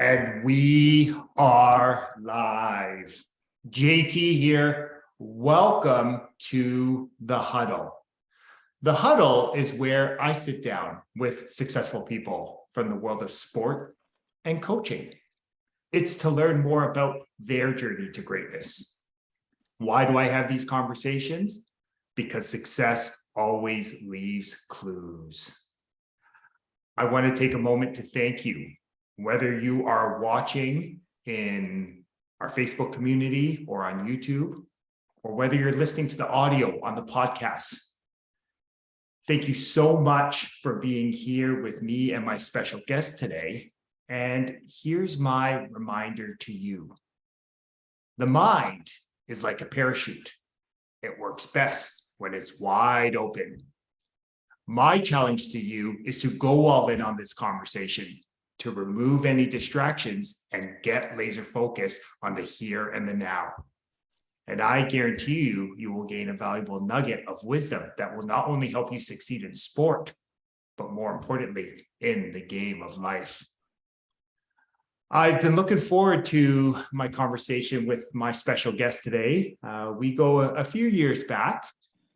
And we are live. JT here. Welcome to The Huddle. The Huddle is where I sit down with successful people from the world of sport and coaching. It's to learn more about their journey to greatness. Why do I have these conversations? Because success always leaves clues. I want to take a moment to thank you. Whether you are watching in our Facebook community or on YouTube, or whether you're listening to the audio on the podcast, thank you so much for being here with me and my special guest today. And here's my reminder to you. The mind is like a parachute. It works best when it's wide open. My challenge to you is to go all in on this conversation, to remove any distractions and get laser focused on the here and the now. And I guarantee you, you will gain a valuable nugget of wisdom that will not only help you succeed in sport, but more importantly, in the game of life. I've been looking forward to my conversation with my special guest today. We go a few years back,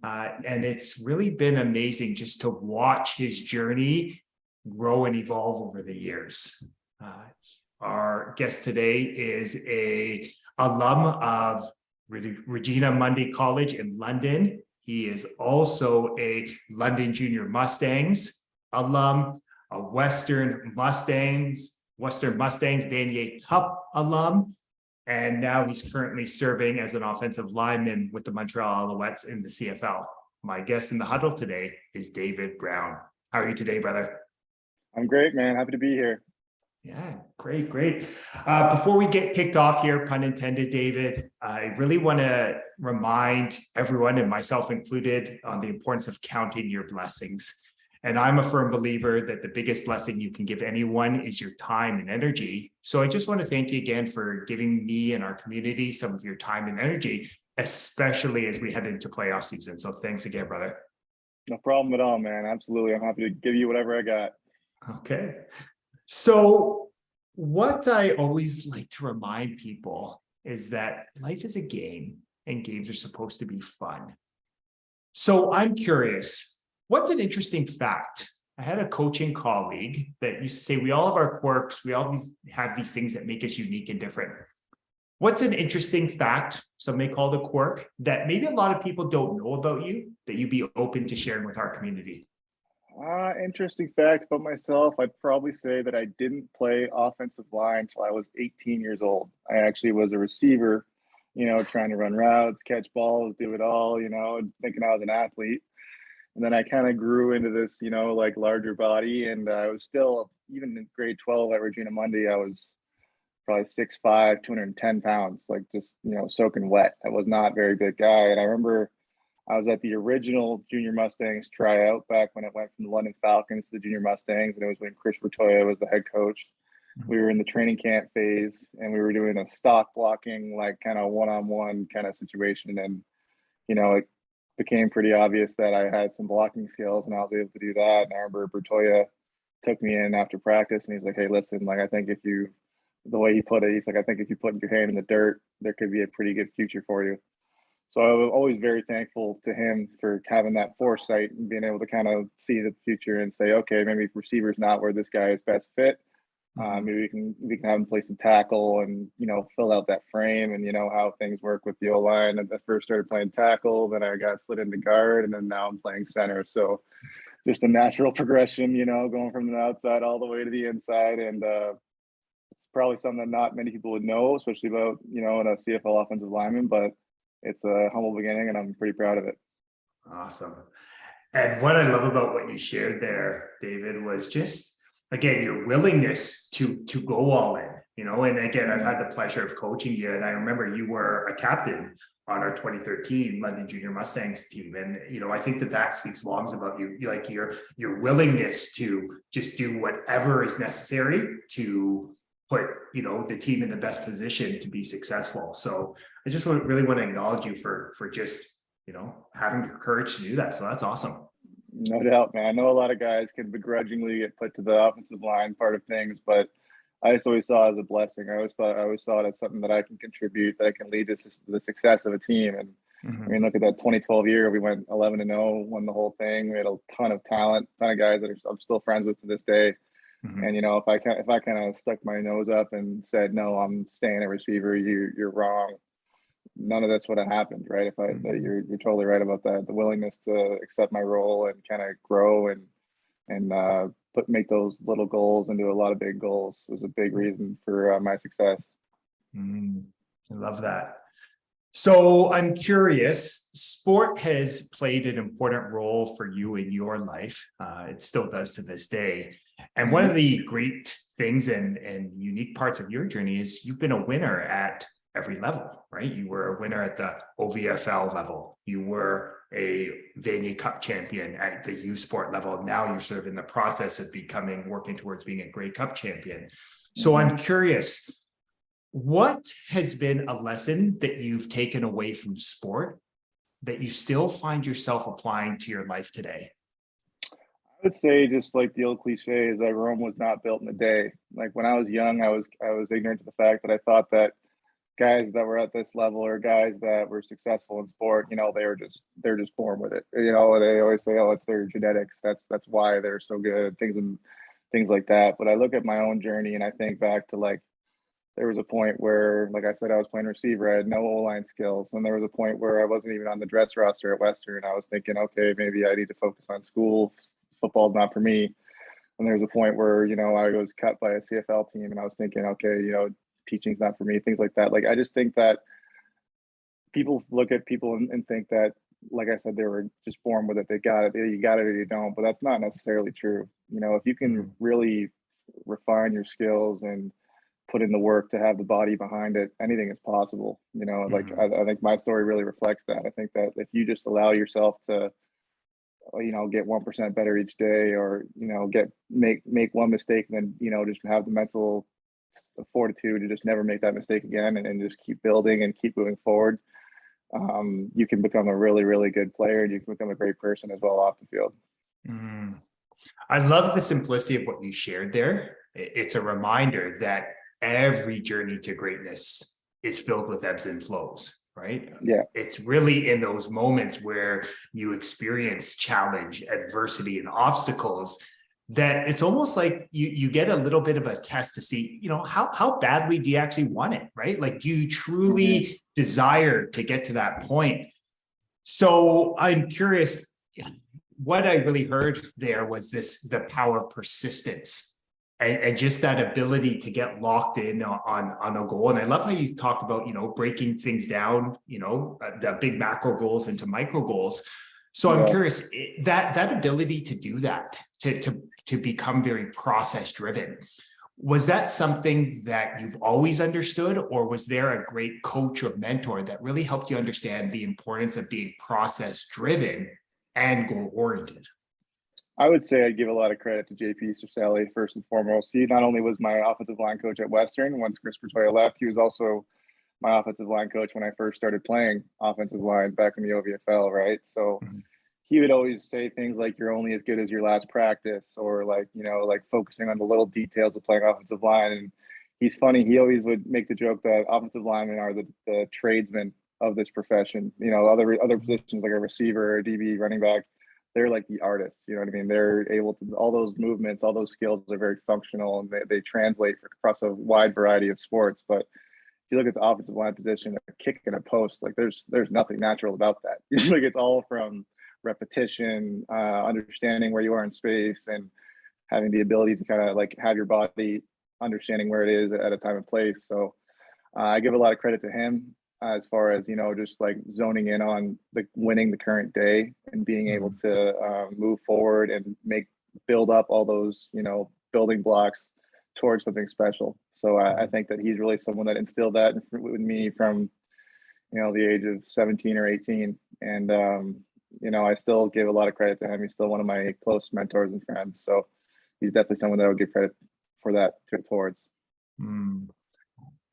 and it's really been amazing just to watch his journey grow and evolve over the years. Our guest today is a alum of Regina Mundi College in London. He is also a London Junior Mustangs alum, a Western Mustangs Vanier Cup alum, and now he's currently serving as an offensive lineman with the Montreal Alouettes in the CFL. My guest in the huddle today is David Brown. How are you today, brother? I'm great, man. Happy to be here. Yeah, great. Before we get kicked off here, pun intended, David, I really want to remind everyone, and myself included, on the importance of counting your blessings. And I'm a firm believer that the biggest blessing you can give anyone is your time and energy. So I just want to thank you again for giving me and our community some of your time and energy, especially as we head into playoff season. So thanks again, brother. No problem at all, man. Absolutely. I'm happy to give you whatever I got. Okay. So what I always like to remind people is that life is a game and games are supposed to be fun. So I'm curious, what's an interesting fact? I had a coaching colleague that used to say, we all have our quirks. We always have these things that make us unique and different. What's an interesting fact, some may call it a quirk, that maybe a lot of people don't know about you, that you'd be open to sharing with our community? Interesting fact about myself. I'd probably say that I didn't play offensive line until I was 18 years old. I actually was a receiver, trying to run routes, catch balls, do it all, thinking I was an athlete. And then I kind of grew into this, like larger body. And I was still, even in grade 12 at Regina Mundi, I was probably 6'5", 210 pounds, like just, soaking wet. I was not a very big guy. And I remember I was at the original Junior Mustangs tryout back when it went from the London Falcons to the Junior Mustangs. And it was when Chris Bertoya was the head coach. We were in the training camp phase and we were doing a stock blocking, like kind of one-on-one kind of situation. And, it became pretty obvious that I had some blocking skills and I was able to do that. And I remember Bertoya took me in after practice and he's like, hey, listen, like, I think the way he put it, he's like, I think if you put your hand in the dirt, there could be a pretty good future for you. So I was always very thankful to him for having that foresight and being able to kind of see the future and say, okay, maybe receiver's not where this guy is best fit. Maybe we can have him play some tackle and, fill out that frame and, how things work with the O-line. And I first started playing tackle, then I got slid into guard, and then now I'm playing center. So just a natural progression, going from the outside all the way to the inside. And it's probably something that not many people would know, especially about, in a CFL offensive lineman, but it's a humble beginning and I'm pretty proud of it. Awesome. And what I love about what you shared there, David, was just, again, your willingness to go all in, and again, I've had the pleasure of coaching you. And I remember you were a captain on our 2013 London Junior Mustangs team. And, I think that speaks volumes about you, like your willingness to just do whatever is necessary to put, the team in the best position to be successful. So I just really want to acknowledge you for just, having the courage to do that. So that's awesome. No doubt, man. I know a lot of guys can begrudgingly get put to the offensive line part of things, but I just always saw it as a blessing. I always saw it as something that I can contribute, that I can lead to the success of a team. And I Mhm. mean, look at that 2012 year. We went 11-0, won the whole thing. We had a ton of talent, ton of guys that I'm still friends with to this day. And Mhm. you know, if I kind of stuck my nose up and said, no, I'm staying a receiver, you're wrong. None of this would have happened, right? Mhm. You're totally right about that. The willingness to accept my role and kind of grow and make those little goals into a lot of big goals was a big reason for my success. Mhm. I love that. So I'm curious, sport has played an important role for you in your life. It still does to this day. And one Mm-hmm. of the great things and unique parts of your journey is you've been a winner at every level, right? You were a winner at the OVFL level. You were a Vanier Cup champion at the U Sport level. Now you're sort of in the process of working towards being a Grey Cup champion. So Mm-hmm. I'm curious, what has been a lesson that you've taken away from sport that you still find yourself applying to your life today? I would say just like the old cliche is that Rome was not built in a day. Like when I was young, I was ignorant to the fact that I thought that guys that were at this level or guys that were successful in sport, you know, they're just born with it. You know, they always say, oh, it's their genetics. That's why they're so good. Things like that. But I look at my own journey and I think back to like there was a point where, like I said, I was playing receiver. I had no O-line skills. And there was a point where I wasn't even on the dress roster at Western. I was thinking, okay, maybe I need to focus on school. Football's not for me. And there was a point where, you know, I was cut by a CFL team and I was thinking, okay, you know, teaching's not for me, things like that. Like, I just think that people look at people and think that, like I said, they were just born with it. They got it. You got it or you don't. But that's not necessarily true. You know, if you can Mm, really refine your skills and put in the work to have the body behind it, anything is possible. You know, like mm, I think my story really reflects that. I think that if you just allow yourself to, you know, get 1% better each day, or you know, make one mistake, and then you know, just have the mental fortitude to just never make that mistake again, and just keep building and keep moving forward. You can become a really, really good player, and you can become a great person as well off the field. mm. I love the simplicity of what you shared there. It's a reminder that every journey to greatness is filled with ebbs and flows, right? Yeah, It's really in those moments where you experience challenge, adversity, and obstacles that it's almost like you get a little bit of a test to see, you know, how badly do you actually want it, right? Like, do you hmm truly desire to get to that point? So I'm curious, what I really heard there was the power of persistence and just that ability to get locked in on a goal. And I love how you talked about, you know, breaking things down, you know, the big macro goals into micro goals. So I'm yeah. curious, that ability to do that, to become very process driven, was that something that you've always understood, or was there a great coach or mentor that really helped you understand the importance of being process driven and goal oriented? I would say I'd give a lot of credit to JP Cercelli first and foremost. He not only was my offensive line coach at Western once Chris Bertoya left, he was also my offensive line coach when I first started playing offensive line back in the OVFL, right? So Mhm. he would always say things like you're only as good as your last practice, or like, you know, like focusing on the little details of playing offensive line. And he's funny, he always would make the joke that offensive linemen are the tradesmen of this profession. You know, other positions like a receiver or a DB, running back, they're like the artists. You know what I mean? They're able to, all those movements, all those skills are very functional, and they translate across a wide variety of sports. But if you look at the offensive line position, a kick and a post, like there's nothing natural about that. Like it's all from repetition, understanding where you are in space, and having the ability to kind of like have your body understanding where it is at a time and place. So I give a lot of credit to him as far as, you know, just like zoning in on the winning the current day and being able Mhm. to move forward and build up all those, you know, building blocks towards something special. So I think that he's really someone that instilled that with me from, you know, the age of 17 or 18. And, you know, I still give a lot of credit to him. He's still one of my close mentors and friends. So he's definitely someone that I would give credit for that towards. Mm.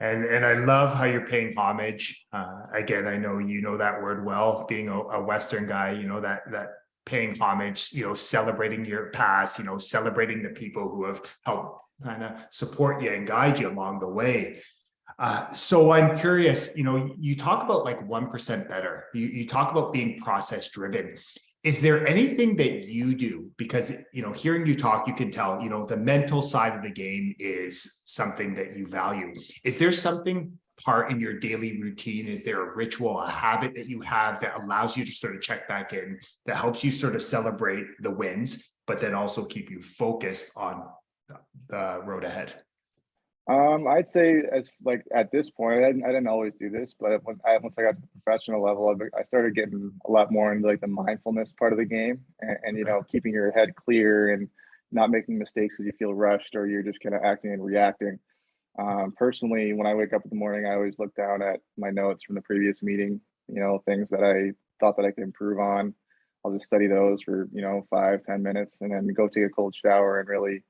And I love how you're paying homage. Again, I know you know that word well, being a Western guy, you know, that paying homage, celebrating your past, celebrating the people who have helped kind of support you and guide you along the way. So I'm curious, you talk about like 1% better. You talk about being process driven. Is there anything that you do? Because, hearing you talk, you can tell, the mental side of the game is something that you value. Is there something part in your daily routine? Is there a ritual, a habit that you have that allows you to sort of check back in, that helps you sort of celebrate the wins, but then also keep you focused on the road ahead? I'd say as like at this point, I didn't always do this, but once I got to the professional level, I started getting a lot more into like the mindfulness part of the game, and keeping your head clear and not making mistakes because you feel rushed or you're just kind of acting and reacting. Personally, when I wake up in the morning, I always look down at my notes from the previous meeting, things that I thought that I could improve on. I'll just study those for, 5-10 minutes and then go take a cold shower and really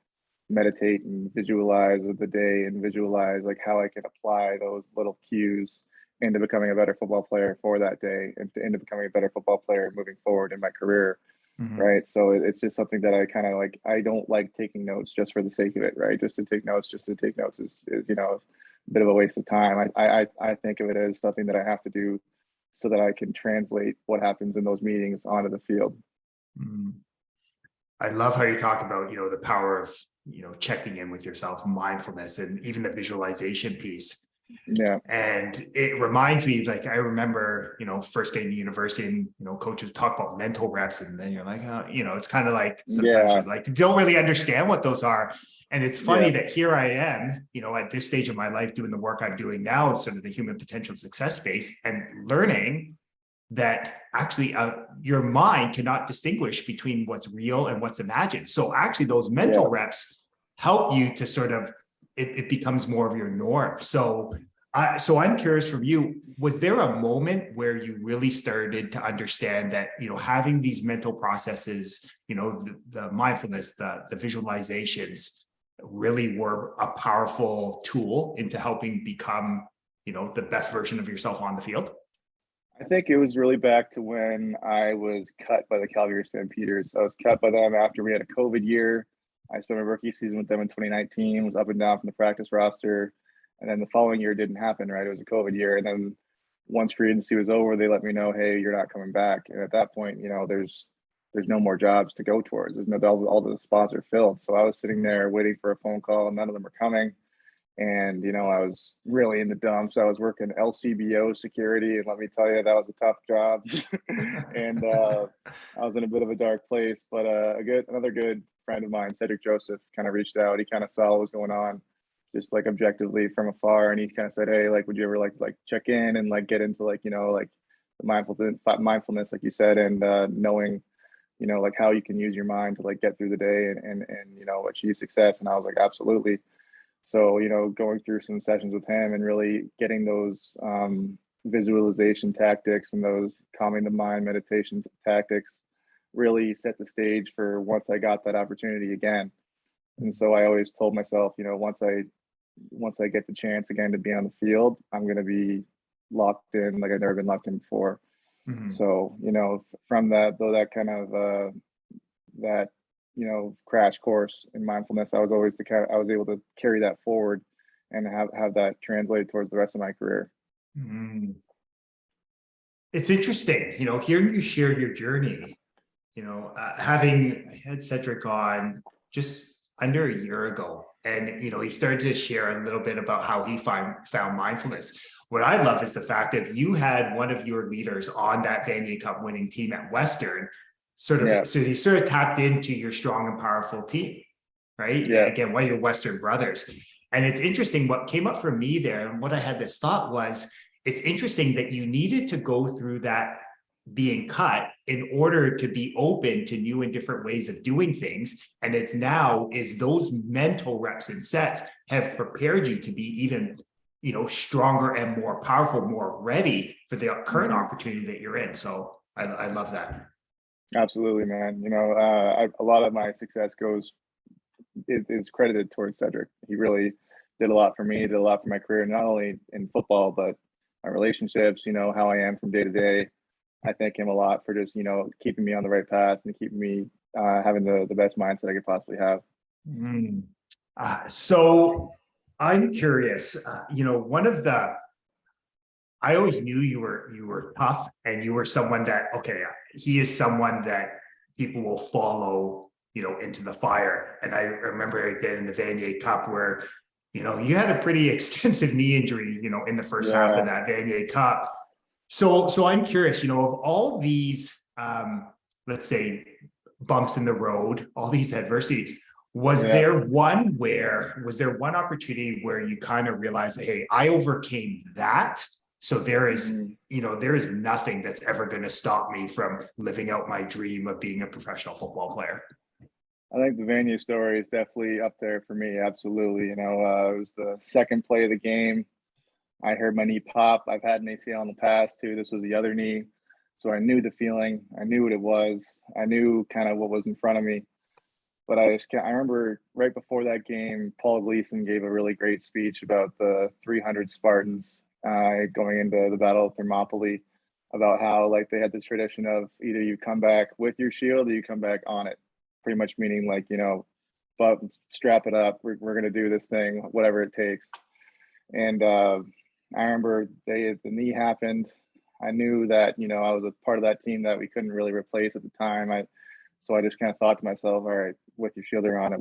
meditate and visualize the day and visualize like how I can apply those little cues into becoming a better football player for that day and into becoming a better football player moving forward in my career. Mhm. Right. So it's just something that I kind of like. I don't like taking notes just for the sake of it. Right. Just to take notes is a bit of a waste of time. I think of it as something that I have to do so that I can translate what happens in those meetings onto the field. Mhm. I love how you talk about, the power of, checking in with yourself, mindfulness, and even the visualization piece. Yeah. And it reminds me, like, I remember, first day in university and, coaches talk about mental reps. And then you're like, it's kind of like sometimes Yeah. you like don't really understand what those are. And it's funny Yeah. that here I am, at this stage of my life, doing the work I'm doing now, sort of the human potential success space, and learning that actually your mind cannot distinguish between what's real and what's imagined. So actually those mental Yeah. reps help you to sort of, it becomes more of your norm. So I'm curious from you, was there a moment where you really started to understand that, having these mental processes, the mindfulness, the visualizations really were a powerful tool into helping become, the best version of yourself on the field? I think it was really back to when I was cut by the Calgary Stampeders. I was cut by them after we had a COVID year. I spent my rookie season with them in 2019, was up and down from the practice roster. And then the following year didn't happen, right? It was a COVID year. And then once free agency was over, they let me know, hey, you're not coming back. And at that point, there's no more jobs to go towards. There's no all the spots are filled. So I was sitting there waiting for a phone call, and none of them were coming. And I was really in the dumps. I was working LCBO security, and let me tell you, that was a tough job. And I was in a bit of a dark place. But another good friend of mine, Cedric Joseph, kind of reached out. He kind of saw what was going on, just like objectively from afar, and he kind of said, "Hey, like, would you ever like check in and like get into like like the mindfulness, like you said, and knowing." Like how you can use your mind to like get through the day and achieve success. And I was like, absolutely. So, going through some sessions with him and really getting those visualization tactics and those calming the mind meditation tactics really set the stage for once I got that opportunity again. And so I always told myself, once I get the chance again to be on the field, I'm going to be locked in like I've never been locked in before. Mhm. So, from that, though, that kind of that crash course in mindfulness, I was always I was able to carry that forward and have that translate towards the rest of my career. Mhm. It's interesting, hearing you share your journey, having had Cedric on just under a year ago, and he started to share a little bit about how he found mindfulness. What I love is the fact that you had one of your leaders on that Vanier Cup winning team at Western, Yeah. so he sort of tapped into your strong and powerful team, right? Yeah. Again, one of your Western brothers. And it's interesting, what came up for me there, and what I had this thought was, it's interesting that you needed to go through that being cut in order to be open to new and different ways of doing things. And it's now is those mental reps and sets have prepared you to be even, stronger and more powerful, more ready for the current opportunity that you're in. So I love that. Absolutely, man. A lot of my success is credited towards Cedric. He really did a lot for me, did a lot for my career, not only in football, but my relationships, how I am from day to day. I thank him a lot for just, keeping me on the right path and keeping me having the best mindset I could possibly have. Mm. So I'm curious, one of the, I always knew you were tough, and you were someone that, okay, he is someone that people will follow, into the fire. And I remember again in the Vanier Cup where, you had a pretty extensive knee injury, in the first half of that Vanier Cup. So I'm curious, of all these, let's say, bumps in the road, all these adversity, was there one opportunity where you kind of realized, hey, I overcame that? So there is, there is nothing that's ever going to stop me from living out my dream of being a professional football player. I think the Vanier story is definitely up there for me. Absolutely. It was the second play of the game. I heard my knee pop. I've had an ACL in the past too. This was the other knee. So I knew the feeling. I knew what it was. I knew kind of what was in front of me. But I remember right before that game, Paul Gleason gave a really great speech about the 300 Spartans going into the Battle of Thermopylae, about how like they had this tradition of either you come back with your shield or you come back on it, pretty much meaning like, but strap it up. We're going to do this thing, whatever it takes. And I remember the knee happened. I knew that, I was a part of that team that we couldn't really replace at the time. So I just kind of thought to myself, all right, with your shielder on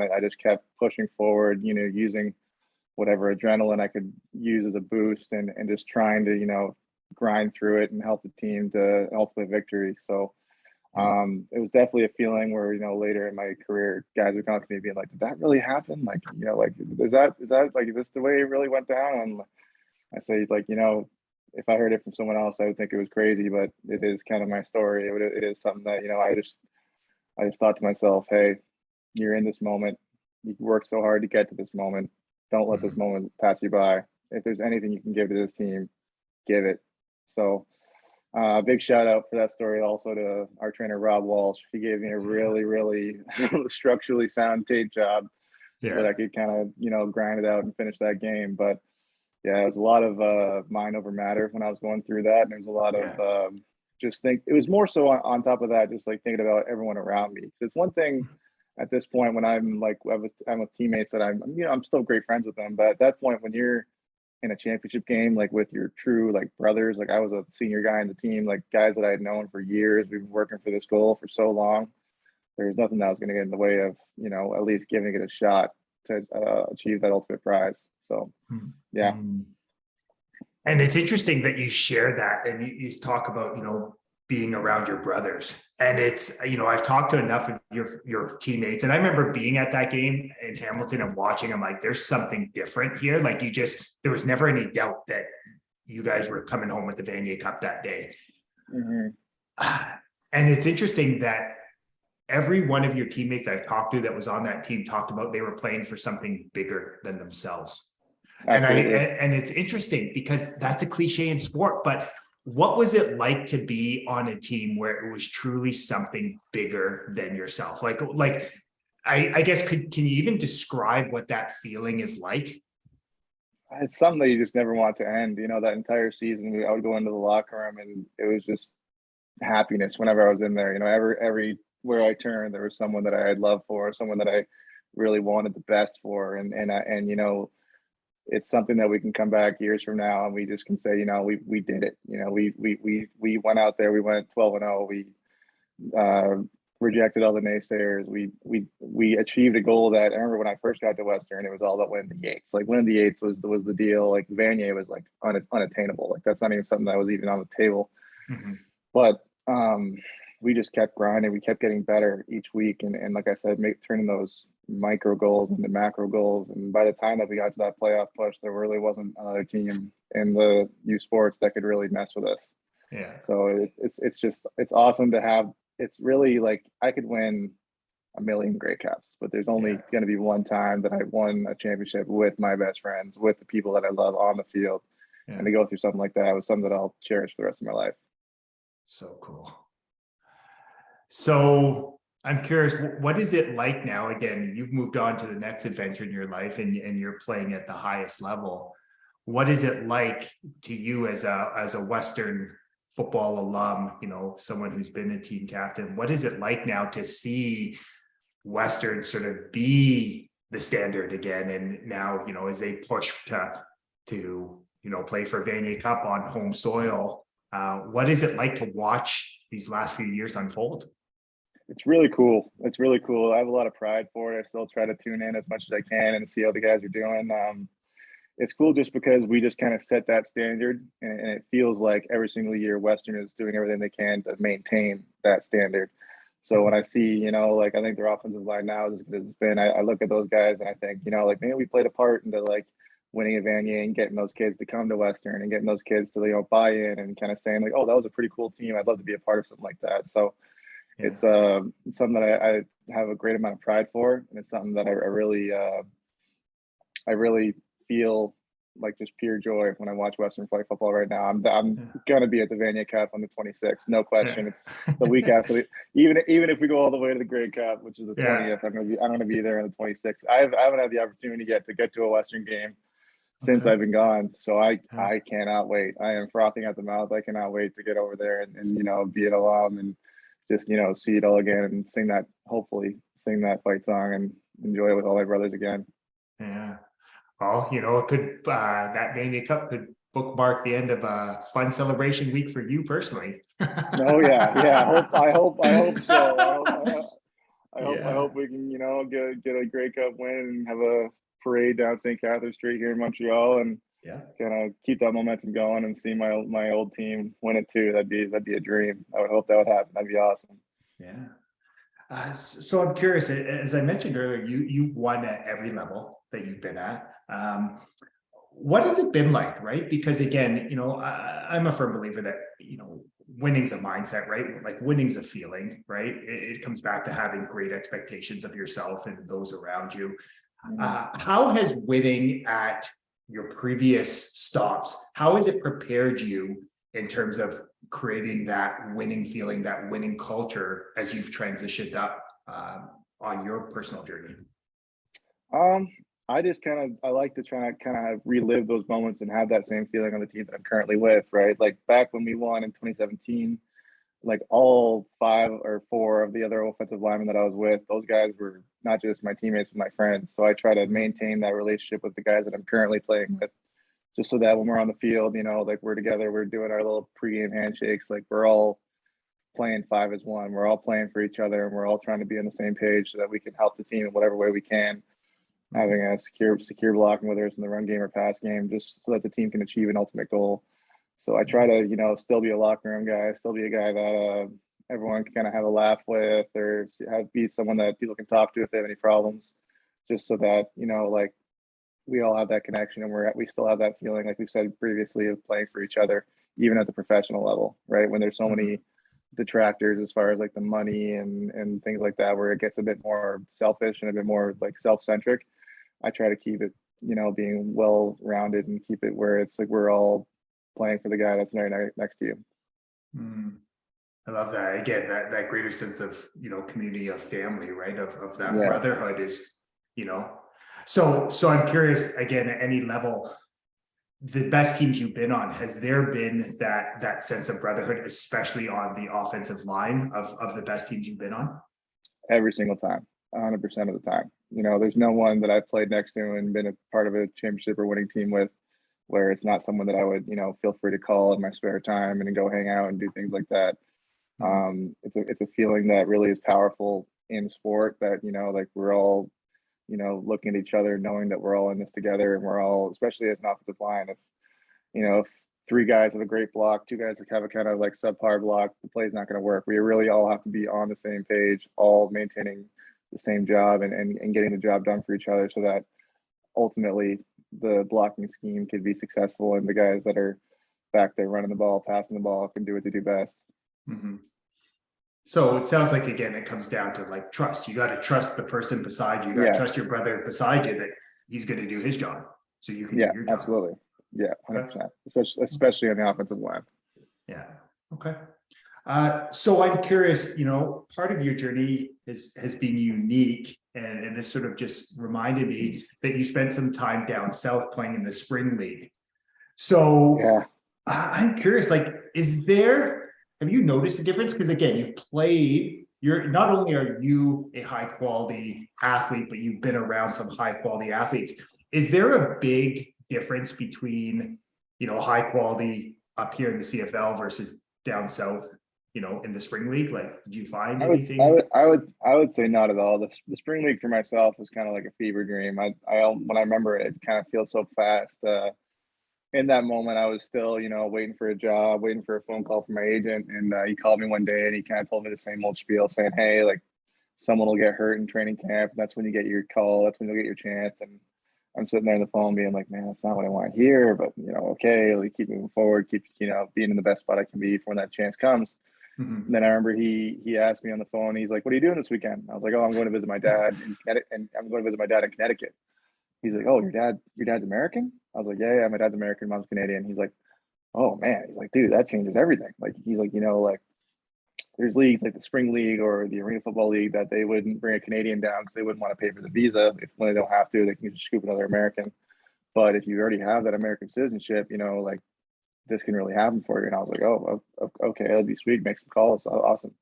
it, I just kept pushing forward, using whatever adrenaline I could use as a boost and just trying to, grind through it and help the team to ultimate victory. So it was definitely a feeling where, later in my career, guys would come to me being like, did that really happen? Like, like, is this the way it really went down? And I say, like, if I heard it from someone else, I would think it was crazy, but it is kind of my story. It is something that, I just thought to myself, hey, you're in this moment. You worked so hard to get to this moment. Don't let this moment pass you by. If there's anything you can give to this team, give it. So big shout out for that story also to our trainer, Rob Walsh. He gave me a really, really structurally sound tape job that I could kind of, grind it out and finish that game. But yeah, it was a lot of mind over matter when I was going through that. And there's a lot of it was more so on top of that, just like thinking about everyone around me. It's one thing at this point when I'm like, I'm with teammates that I'm still great friends with them. But at that point, when you're in a championship game, like with your true like brothers, like I was a senior guy in the team, like guys that I had known for years, we've been working for this goal for so long. There's nothing that was going to get in the way of, at least giving it a shot to achieve that ultimate prize. So, yeah. And it's interesting that you share that and you talk about, being around your brothers. And it's, I've talked to enough of your teammates, and I remember being at that game in Hamilton and watching. I'm like, there's something different here. Like there was never any doubt that you guys were coming home with the Vanier Cup that day. And it's interesting that every one of your teammates I've talked to that was on that team talked about they were playing for something bigger than themselves. Absolutely. And it's interesting because that's a cliche in sport, but what was it like to be on a team where it was truly something bigger than yourself? Like I guess can you even describe what that feeling is like? It's something that you just never want to end. That entire season, I would go into the locker room and it was just happiness whenever I was in there. Everywhere I turned, there was someone that I had love for, someone that I really wanted the best for, and it's something that we can come back years from now and we just can say, we did it. We went out there, we went 12-0. We rejected all the naysayers. We achieved a goal that I remember when I first got to Western, it was all about winning the Yates. Like winning the Yates was the deal. Like Vanier was like unattainable. Like that's not even something that was even on the table. But we just kept grinding. We kept getting better each week. And like I said, turning those micro goals into macro goals. And by the time that we got to that playoff push, there really wasn't another team in the U Sports that could really mess with us. Yeah. So it's awesome to have. It's really like I could win a million Grey Caps, but there's only going to be one time that I won a championship with my best friends, with the people that I love on the field. And to go through something like that was something that I'll cherish for the rest of my life. So cool. So I'm curious, what is it like now? Again, you've moved on to the next adventure in your life and you're playing at the highest level. What is it like to you as a Western football alum, someone who's been a team captain, what is it like now to see Western sort of be the standard again? And now, as they push to play for Vanier Cup on home soil, what is it like to watch these last few years unfold? It's really cool. It's really cool. I have a lot of pride for it. I still try to tune in as much as I can and see how the guys are doing. It's cool just because we just kind of set that standard, and it feels like every single year Western is doing everything they can to maintain that standard. So when I see, I think their offensive line now is as good as it's been. I look at those guys and I think, maybe we played a part into like winning at Vanier and getting those kids to come to Western and getting those kids to, buy in and kind of saying like, oh, that was a pretty cool team. I'd love to be a part of something like that. So it's something that I have a great amount of pride for, and it's something that I really feel like just pure joy when I watch Western play football right now. I'm gonna be at the Vanier Cup on the 26th, no question. It's the week after. Even if we go all the way to the Grey Cup, which is the 20th, I'm gonna be there on the 26th. I haven't had the opportunity yet to get to a Western game since I've been gone, so I cannot wait. I am frothing at the mouth. I cannot wait to get over there and be an alum and just see it all again and hopefully sing that fight song and enjoy it with all my brothers again. Yeah. Well, it could that Vanier Cup could bookmark the end of a fun celebration week for you personally. Oh yeah. I hope so. I hope we can get a Grey Cup win and have a parade down St. Catherine Street here in Montreal and kind of keep that momentum going and see my old team win it too. That'd be a dream. I would hope that would happen. That'd be awesome. Yeah. So I'm curious, as I mentioned earlier, you've won at every level that you've been at. What has it been like, right? Because again, I'm a firm believer that, winning's a mindset, right? Like winning's a feeling, right? It comes back to having great expectations of yourself and those around you. How has winning at your previous stops, how has it prepared you in terms of creating that winning feeling, that winning culture as you've transitioned up on your personal journey? I like to try to kind of relive those moments and have that same feeling on the team that I'm currently with, right? Like back when we won in 2017, like all 5 or 4 of the other offensive linemen that I was with, those guys were not just my teammates, but my friends. So I try to maintain that relationship with the guys that I'm currently playing with, just so that when we're on the field, like we're together, we're doing our little pregame handshakes, like we're all playing 5 as one. We're all playing for each other, and we're all trying to be on the same page so that we can help the team in whatever way we can. Having a secure blocking, whether it's in the run game or pass game, just so that the team can achieve an ultimate goal. So I try to, still be a locker room guy, still be a guy that everyone can kind of have a laugh with, or be someone that people can talk to if they have any problems, just so that, like we all have that connection and we still have that feeling, like we've said previously, of playing for each other, even at the professional level, right? When there's so many detractors as far as like the money and things like that, where it gets a bit more selfish and a bit more like self-centric. I try to keep it, being well-rounded and keep it where it's like we're all playing for the guy that's right next to you. I love that. Again, that greater sense of, community, of family, right? Of that brotherhood is, so I'm curious, again, at any level, the best teams you've been on, has there been that sense of brotherhood, especially on the offensive line of the best teams you've been on? Every single time, 100% of the time. There's no one that I've played next to and been a part of a championship or winning team with where it's not someone that I would, feel free to call in my spare time and go hang out and do things like that. It's a feeling that really is powerful in sport, that, like we're all, looking at each other, knowing that we're all in this together, and we're all, especially as an offensive line, if 3 guys have a great block, 2 guys have a kind of like subpar block, the play's not going to work. We really all have to be on the same page, all maintaining the same job and getting the job done for each other, so that ultimately the blocking scheme could be successful and the guys that are back there running the ball, passing the ball, can do what they do best. So it sounds like, again, it comes down to like trust. You got to trust the person beside you. You got to trust your brother beside you that he's going to do his job, so you can do your job. Absolutely. 100%. Especially on the offensive line. Yeah. Okay. So I'm curious, part of your journey has been unique, and this sort of just reminded me that you spent some time down south playing in the spring league. So I'm curious, like, have you noticed a difference? Because again, you're not only are you a high quality athlete, but you've been around some high quality athletes. Is there a big difference between, high quality up here in the CFL versus down south, in the spring league? Like, did you find I would, I anything? would, I would, I would say not at all. The spring league for myself was kind of like a fever dream. When I remember it, it kind of feels so fast. In that moment, I was still, waiting for a job, waiting for a phone call from my agent, and he called me one day and he kind of told me the same old spiel, saying, "Hey, like someone will get hurt in training camp. That's when you get your call. That's when you'll get your chance." And I'm sitting there on the phone, being like, "Man, that's not what I want to hear." But okay, like keep moving forward, keep being in the best spot I can be for when that chance comes. Mhm. And then I remember he asked me on the phone. He's like, "What are you doing this weekend?" I was like, "Oh, I'm going to visit my dad in Connecticut, and I'm going to visit my dad in Connecticut." He's like, "Oh, your dad's American?" I was like, "Yeah, my dad's American, mom's Canadian." He's like, "Oh man," he's like, "Dude, that changes everything." Like he's like, like there's leagues like the spring league or the arena football league that they wouldn't bring a Canadian down because they wouldn't want to pay for the visa. If when they don't have to, they can just scoop another American. But if you already have that American citizenship, like this can really happen for you. And I was like, "Oh, okay, that'd be sweet. Make some calls. Awesome."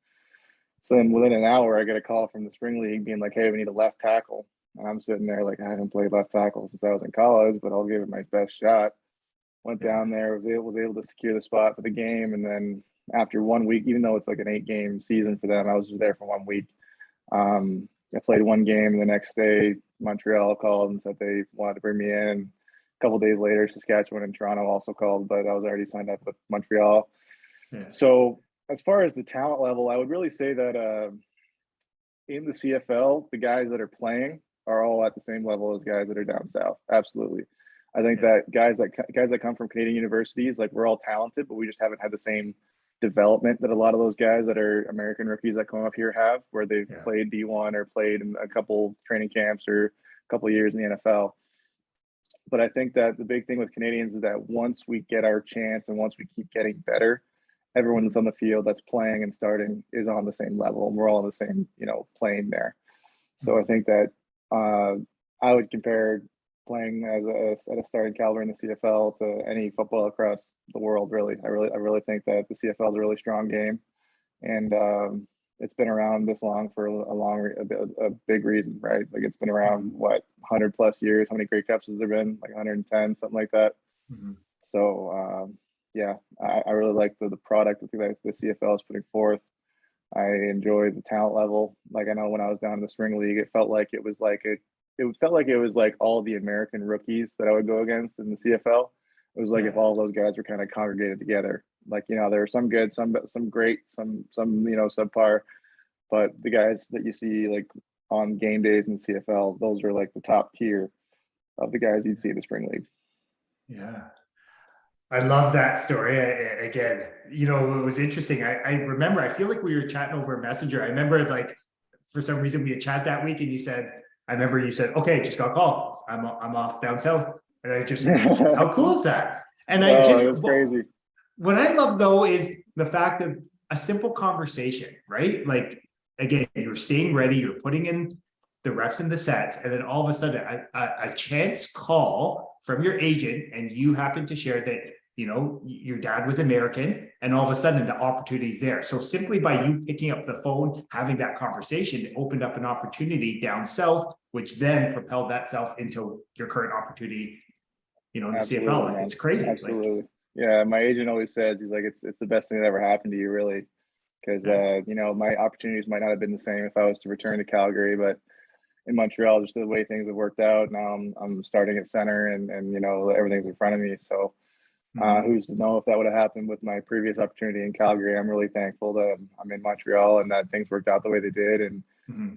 So then within an hour, I get a call from the spring league being like, "Hey, we need a left tackle." And I'm sitting there like, I haven't played left tackle since I was in college, but I'll give it my best shot. Went Yeah. down there, was able to secure the spot for the game, and then after 1 week, even though it's like an 8-game season for them, I was just there for 1 week. I played one game, and the next day, Montreal called and said they wanted to bring me in. A couple days later, Saskatchewan and Toronto also called, but I was already signed up with Montreal. Yeah. So as far as the talent level, I would really say that in the CFL, the guys that are playing are all at the same level as guys that are down south. Absolutely. I think Yeah. that guys that come from Canadian universities, like we're all talented, but we just haven't had the same development that a lot of those guys that are American rookies that come up here have, where they've Yeah. played D1 or played in a couple training camps or a couple of years in the NFL. But I think that the big thing with Canadians is that once we get our chance and once we keep getting better, everyone that's on the field that's playing and starting is on the same level, and we're all on the same, plane there. So I Mhm. think that uh, I would compare playing at a starting caliber in the CFL to any football across the world. Really, I really think that the CFL is a really strong game, and it's been around this long for a big reason, right? Like it's been around Mhm. what 100 plus years. How many Grey Cups has there been? Like 110, something like that. Mhm. So yeah, I really like the product that the CFL is putting forth. I enjoy the talent level. Like I know when I was down in the spring league, it felt like it was like all the American rookies that I would go against in the CFL. It was like if Yeah. all those guys were kind of congregated together. Like there were some good, some great, some subpar, but the guys that you see like on game days in the CFL, those are like the top tier of the guys you'd see in the spring league. Yeah. I love that story. Again, it was interesting. I remember, I feel like we were chatting over Messenger. I remember, like, for some reason we had chat that week, and I remember you said, "Okay, just got called. I'm off down south." And I just, how cool is that? And Oh, it was crazy. what I love though is the fact of a simple conversation, right? Like, again, you're staying ready, you're putting in the reps and the sets, and then all of a sudden a chance call from your agent, and you happen to share that your dad was American, and all of a sudden the opportunity is there. So simply by you picking up the phone, having that conversation, it opened up an opportunity down south, which then propelled that self into your current opportunity, in the Absolutely, CFL. man. It's crazy. Like, Absolutely. Yeah, my agent always says he's like it's the best thing that ever happened to you, really, because yeah, my opportunities might not have been the same if I was to return to Calgary, but in Montreal, just the way things have worked out. Now I'm starting at center, and everything's in front of me. So mhm. who's to know if that would have happened with my previous opportunity in Calgary? I'm really thankful that I'm in Montreal and that things worked out the way they did, and Mhm.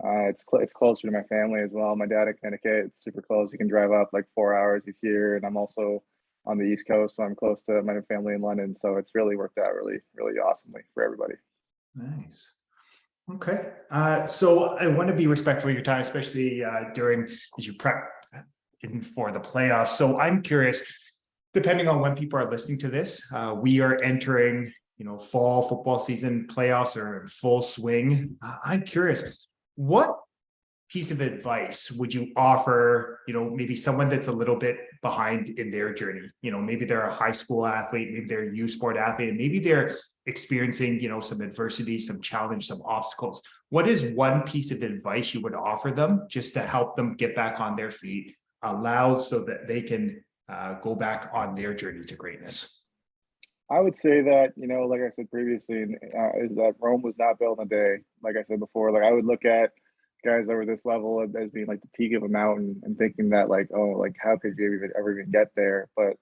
it's closer to my family as well. My dad in Connecticut, it's super close. He can drive up like 4 hours. He's here, and I'm also on the East Coast, so I'm close to my family in London. So it's really worked out really, really awesomely for everybody. Nice. Okay. So I want to be respectful of your time, especially during as you prep in for the playoffs. So I'm curious, depending on when people are listening to this, we are entering, fall football season. Playoffs are in full swing. I'm curious, what piece of advice would you offer, maybe someone that's a little bit behind in their journey? Maybe they're a high school athlete, maybe they're a youth sport athlete, and maybe they're experiencing, some adversity, some challenge, some obstacles. What is one piece of advice you would offer them just to help them get back on their feet, so that they can go back on their journey to greatness? I would say that, like I said previously, is that Rome was not built in a day. Like I said before, like I would look at guys over this level as being like the peak of a mountain and thinking that like, oh, like how could you ever even get there? But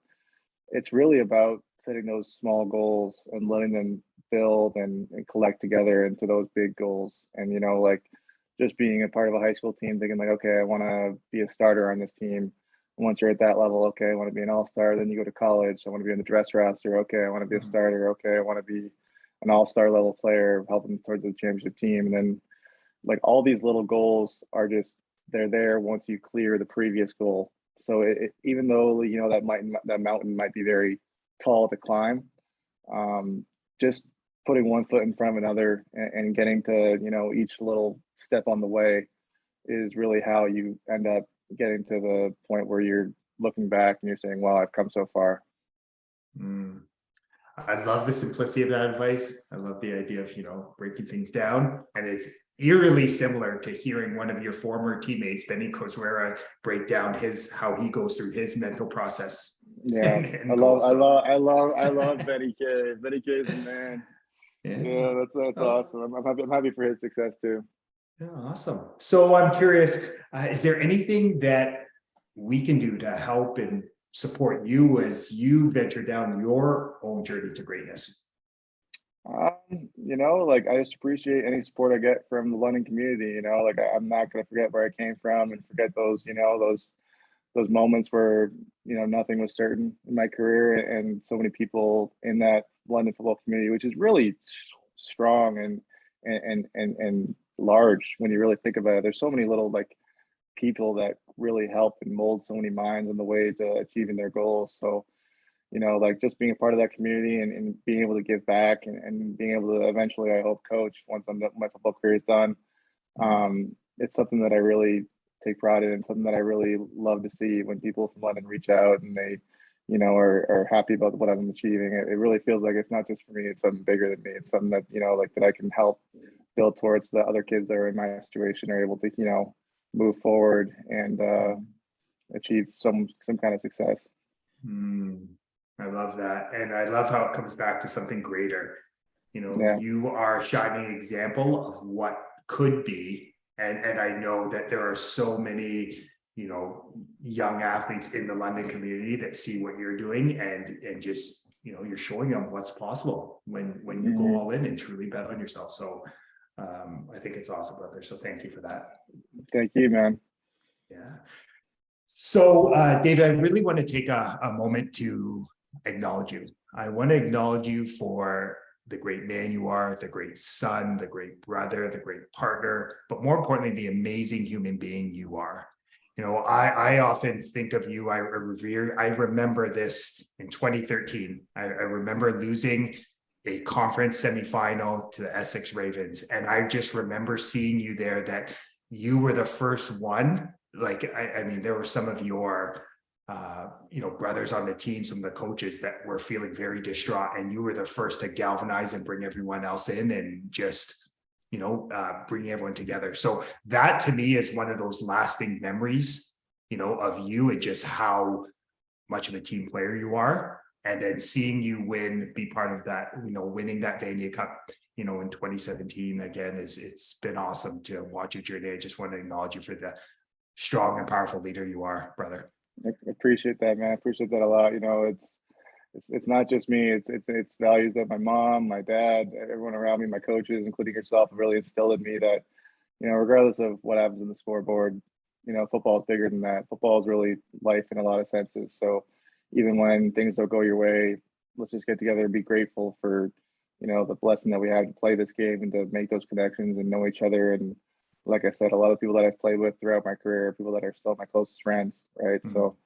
it's really about setting those small goals and letting them build and collect together into those big goals. And, like just being a part of a high school team, thinking like, okay, I want to be a starter on this team. Once you're at that level, okay, I want to be an all-star. Then you go to college. I want to be on the dress roster. Okay, I want to be a starter. Okay, I want to be an all-star level player, helping towards the championship team. And then like all these little goals are just, they're there once you clear the previous goal. So even though, that mountain might be very tall to climb, just putting one foot in front of another and getting to, each little step on the way is really how you end up getting to the point where you're looking back and you're saying, wow, I've come so far. I love the simplicity of that advice. I love the idea of, breaking things down. And it's eerily similar to hearing one of your former teammates, Benny Coswera, break down how he goes through his mental process. Yeah. I love Benny K. Benny K is the man. Yeah, that's awesome. I'm happy for his success too. Yeah, awesome. So I'm curious, is there anything that we can do to help and support you as you venture down your own journey to greatness? Like I just appreciate any support I get from the London community. Like I'm not gonna forget where I came from and forget those, those moments where nothing was certain in my career, and so many people in that London football community, which is really strong and large when you really think about it. There's so many little like people that really help and mold so many minds on the way to achieving their goals. So, like just being a part of that community and being able to give back and being able to eventually, I hope, coach once my football career is done. It's something that I really take pride in and something that I really love to see when people from London reach out and they, are happy about what I'm achieving. It really feels like it's not just for me, it's something bigger than me. It's something that, like that I can help build towards the other kids that are in my situation are able to, move forward and achieve some kind of success. I love that. And I love how it comes back to something greater. You are a shining example of what could be. And I know that there are so many, young athletes in the London community that see what you're doing and just, you're showing them what's possible when you go all in and truly bet on yourself. So I think it's awesome, brother. So thank you for that. Thank you, man. Yeah. So, David, I really want to take a moment to acknowledge you. I want to acknowledge you for the great man you are, the great son, the great brother, the great partner, but more importantly, the amazing human being you are. I often think of you, I remember this in 2013. I remember losing a conference semifinal to the Essex Ravens. And I just remember seeing you there, that you were the first one. Like, I mean, there were some of your, brothers on the team, some of the coaches that were feeling very distraught, and you were the first to galvanize and bring everyone else in and just, bring everyone together. So that to me is one of those lasting memories, of you and just how much of a team player you are. And then seeing you be part of that, winning that Vanier Cup, in 2017, again, it's been awesome to watch your journey. I just want to acknowledge you for the strong and powerful leader you are, brother. I appreciate that, man. I appreciate that a lot. It's not just me. It's values that my mom, my dad, everyone around me, my coaches, including yourself, have really instilled in me that, regardless of what happens in the scoreboard, football is bigger than that. Football is really life in a lot of senses. So even when things don't go your way, let's just get together and be grateful for, the blessing that we have to play this game and to make those connections and know each other. And like I said, a lot of people that I've played with throughout my career are people that are still my closest friends, right? Mm-hmm. So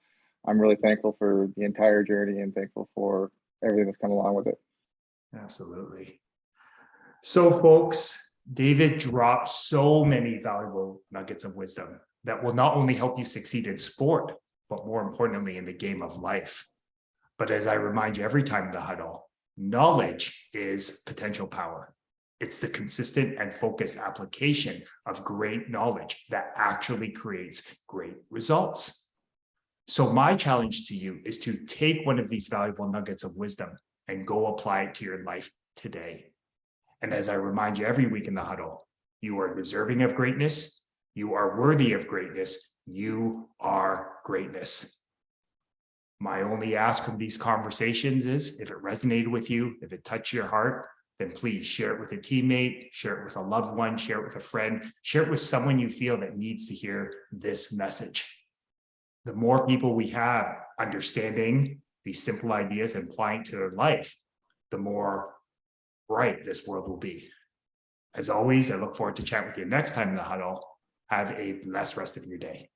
I'm really thankful for the entire journey and thankful for everything that's come along with it. Absolutely. So folks, David dropped so many valuable nuggets of wisdom that will not only help you succeed in sport, but more importantly, in the game of life. But as I remind you every time in the huddle, knowledge is potential power. It's the consistent and focused application of great knowledge that actually creates great results. So my challenge to you is to take one of these valuable nuggets of wisdom and go apply it to your life today. And as I remind you every week in the huddle, you are deserving of greatness. You are worthy of greatness. You are greatness. My only ask from these conversations is, if it resonated with you, if it touched your heart, then please share it with a teammate, share it with a loved one, share it with a friend, share it with someone you feel that needs to hear this message. The more people we have understanding these simple ideas and applying to their life, the more bright this world will be. As always, I look forward to chatting with you next time in the huddle. Have a blessed rest of your day.